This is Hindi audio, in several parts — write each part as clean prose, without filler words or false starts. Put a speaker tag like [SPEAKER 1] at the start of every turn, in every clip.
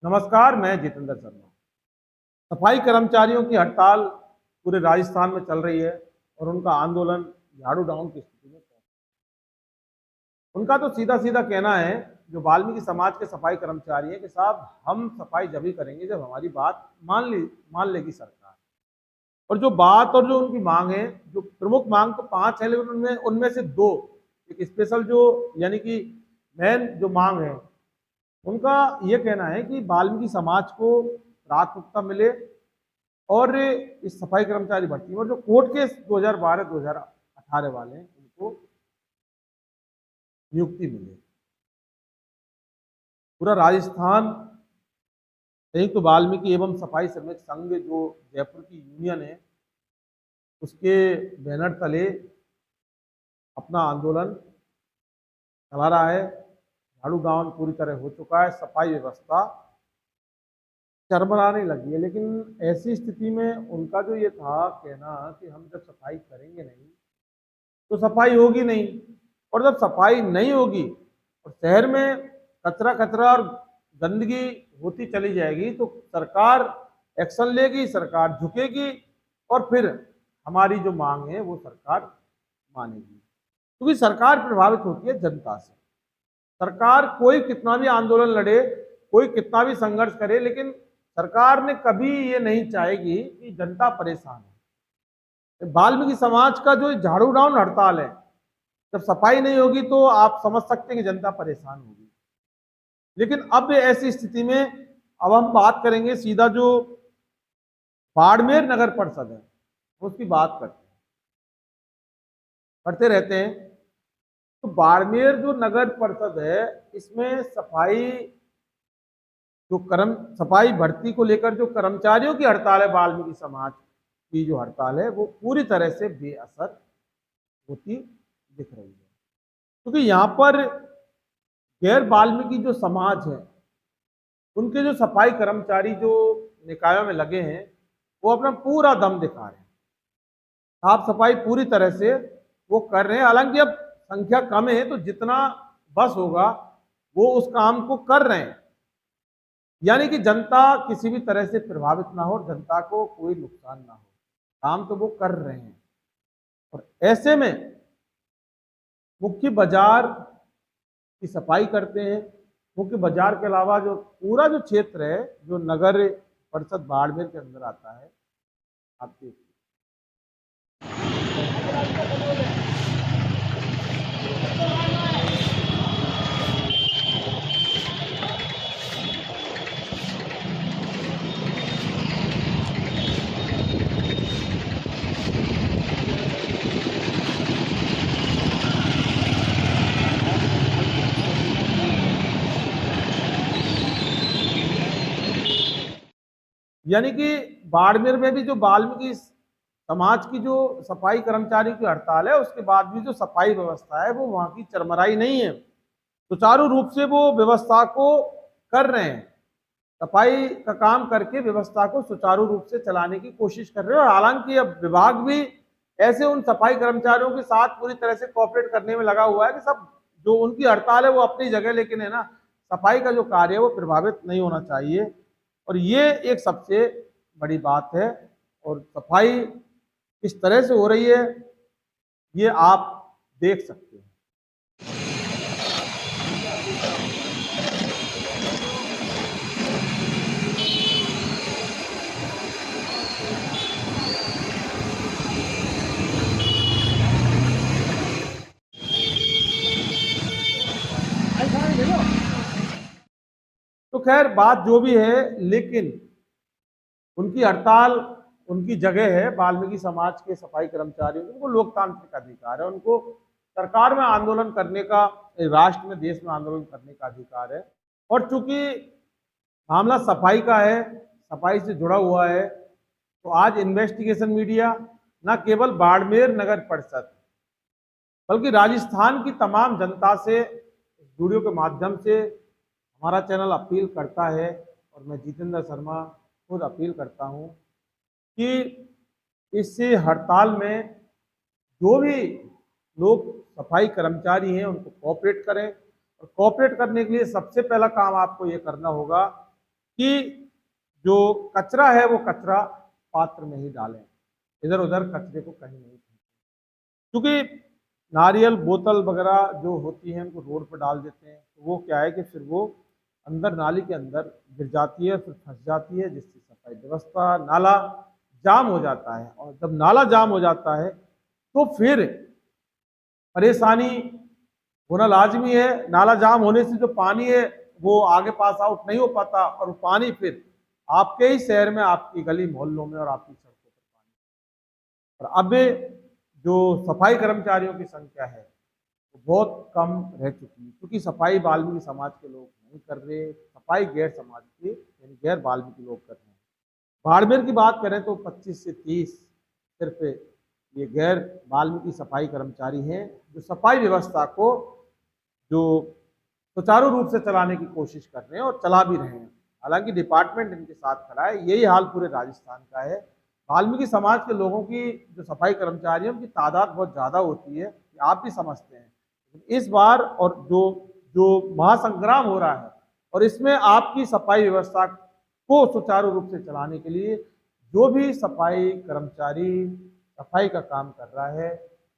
[SPEAKER 1] नमस्कार, मैं जितेंद्र शर्मा। सफाई कर्मचारियों की हड़ताल पूरे राजस्थान में चल रही है और उनका आंदोलन झाड़ू डाउन की स्थिति में उनका तो सीधा सीधा कहना है, जो वाल्मीकि समाज के सफाई कर्मचारी हैं, कि साहब हम सफाई जब ही करेंगे जब हमारी बात मान लेगी सरकार। और जो बात और जो उनकी मांग है, जो प्रमुख मांग तो 5 है, लेकिन उनमें उनमें से 2 एक स्पेशल जो यानी कि मेन जो मांग है, उनका ये कहना है कि वाल्मीकि समाज को प्राथमिकता मिले और इस सफाई कर्मचारी भर्ती में और जो कोर्ट केस 2012-2018 वाले हैं उनको नियुक्ति मिले। पूरा राजस्थान संयुक्त वाल्मीकि एवं सफाई श्रमिक संघ जो जयपुर की यूनियन है, उसके बैनर तले अपना आंदोलन चला रहा है। झाड़ू डाउन पूरी तरह हो चुका है, सफाई व्यवस्था चरमराने लगी है। लेकिन ऐसी स्थिति में उनका जो ये था कहना कि हम जब सफाई करेंगे नहीं तो सफाई होगी नहीं, और जब सफाई नहीं होगी और शहर में कचरा कचरा और गंदगी होती चली जाएगी तो सरकार एक्शन लेगी, सरकार झुकेगी और फिर हमारी जो मांग है वो सरकार मानेगी। क्योंकि सरकार प्रभावित होती है जनता से। सरकार कोई कितना भी आंदोलन लड़े, कोई कितना भी संघर्ष करे, लेकिन सरकार ने कभी ये नहीं चाहेगी कि जनता परेशान है। वाल्मीकि समाज का जो झाड़ू डाउन हड़ताल है, जब सफाई नहीं होगी तो आप समझ सकते हैं कि जनता परेशान होगी। लेकिन अब ऐसी स्थिति में अब हम बात करेंगे सीधा जो बाड़मेर नगर परिषद है उसकी बात करते रहते हैं। तो बाड़मेर जो नगर परिषद है, इसमें सफाई भर्ती को लेकर जो कर्मचारियों की हड़ताल है, वाल्मीकि समाज की जो हड़ताल है, वो पूरी तरह से बेअसर होती दिख रही है। क्योंकि यहाँ पर गैर वाल्मीकि जो समाज है, उनके जो सफाई कर्मचारी जो निकायों में लगे हैं, वो अपना पूरा दम दिखा रहे हैं। साफ सफाई पूरी तरह से वो कर रहे हैं। हालांकि अब संख्या कम है तो जितना बस होगा वो उस काम को कर रहे हैं, यानी कि जनता किसी भी तरह से प्रभावित ना हो, जनता को कोई नुकसान ना हो, काम तो वो कर रहे हैं। और ऐसे में मुख्य बाजार की सफाई करते हैं। मुख्य बाजार के अलावा जो पूरा जो क्षेत्र है जो नगर परिषद बाड़मेर के अंदर आता है, आप देखिए यानी कि बाड़मेर में भी जो वाल्मीकि समाज की जो सफाई कर्मचारी की हड़ताल है, उसके बाद भी जो सफाई व्यवस्था है वो वहां की चरमराई नहीं है। सुचारू रूप से वो व्यवस्था को कर रहे हैं, सफाई का काम करके व्यवस्था को सुचारू रूप से चलाने की कोशिश कर रहे हैं। और हालांकि अब विभाग भी ऐसे उन सफाई कर्मचारियों के साथ पूरी तरह से कोऑपरेट करने में लगा हुआ है कि सब जो उनकी हड़ताल है वो अपनी जगह, लेकिन है ना, सफाई का जो कार्य है वो प्रभावित नहीं होना चाहिए। और ये एक सबसे बड़ी बात है। और सफाई किस तरह से हो रही है ये आप देख सकते हैं। तो खैर बात जो भी है, लेकिन उनकी हड़ताल उनकी जगह है। वाल्मीकि समाज के सफाई कर्मचारियों को, उनको लोकतांत्रिक अधिकार है, उनको सरकार में आंदोलन करने का, राष्ट्र में, देश में आंदोलन करने का अधिकार है। और चूंकि मामला सफाई का है, सफाई से जुड़ा हुआ है, तो आज इन्वेस्टिगेशन मीडिया न केवल बाड़मेर नगर परिषद बल्कि राजस्थान की तमाम जनता से वीडियो के माध्यम से हमारा चैनल अपील करता है, और मैं जितेंद्र शर्मा खुद अपील करता हूं कि इस हड़ताल में जो भी लोग सफाई कर्मचारी हैं उनको कोऑपरेट करें। और कोऑपरेट करने के लिए सबसे पहला काम आपको ये करना होगा कि जो कचरा है वो कचरा पात्र में ही डालें, इधर उधर कचरे को कहीं नहीं फेंकें। क्योंकि नारियल बोतल वगैरह जो होती हैं उनको रोड पर डाल देते हैं, तो वो क्या है कि फिर वो अंदर नाली के अंदर गिर जाती है, फिर फंस जाती है, जिससे सफाई व्यवस्था नाला जाम हो जाता है। और जब नाला जाम हो जाता है तो फिर परेशानी होना लाजमी है। नाला जाम होने से जो पानी है वो आगे पास आउट नहीं हो पाता, और वो पानी फिर आपके ही शहर में, आपकी गली मोहल्लों में और आपकी सड़कों पर पानी। और अब जो सफाई कर्मचारियों की संख्या है वो बहुत कम रह चुकी है, क्योंकि सफाई वाल्मीकि समाज के लोग नहीं कर रहे, सफाई गैर समाज के यानी गैर वाल्मीकि लोग कर रहे हैं। बाड़मेर की बात करें तो 25 से 30 सिर्फ ये गैर वाल्मीकि सफाई कर्मचारी हैं, जो सफाई व्यवस्था को जो सुचारू रूप से चलाने की कोशिश कर रहे हैं और चला भी रहे हैं। हालांकि डिपार्टमेंट इनके साथ खड़ा है, यही हाल पूरे राजस्थान का है। वाल्मीकि समाज के लोगों की जो सफाई कर्मचारियों की तादाद बहुत ज़्यादा होती है, आप भी समझते हैं। इस बार और जो जो महासंग्राम हो रहा है, और इसमें आपकी सफाई व्यवस्था को सुचारू रूप से चलाने के लिए जो भी सफाई कर्मचारी सफाई का काम कर रहा है,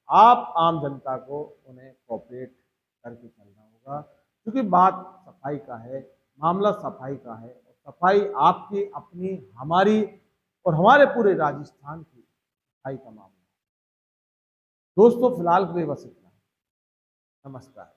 [SPEAKER 1] आप आम जनता को उन्हें कोऑपरेट करके चलना होगा। क्योंकि बात सफाई का है, मामला सफाई का है, और सफाई आपकी अपनी हमारी और हमारे पूरे राजस्थान की सफाई का मामला है। दोस्तों फिलहाल के लिए बस इतना है। नमस्कार।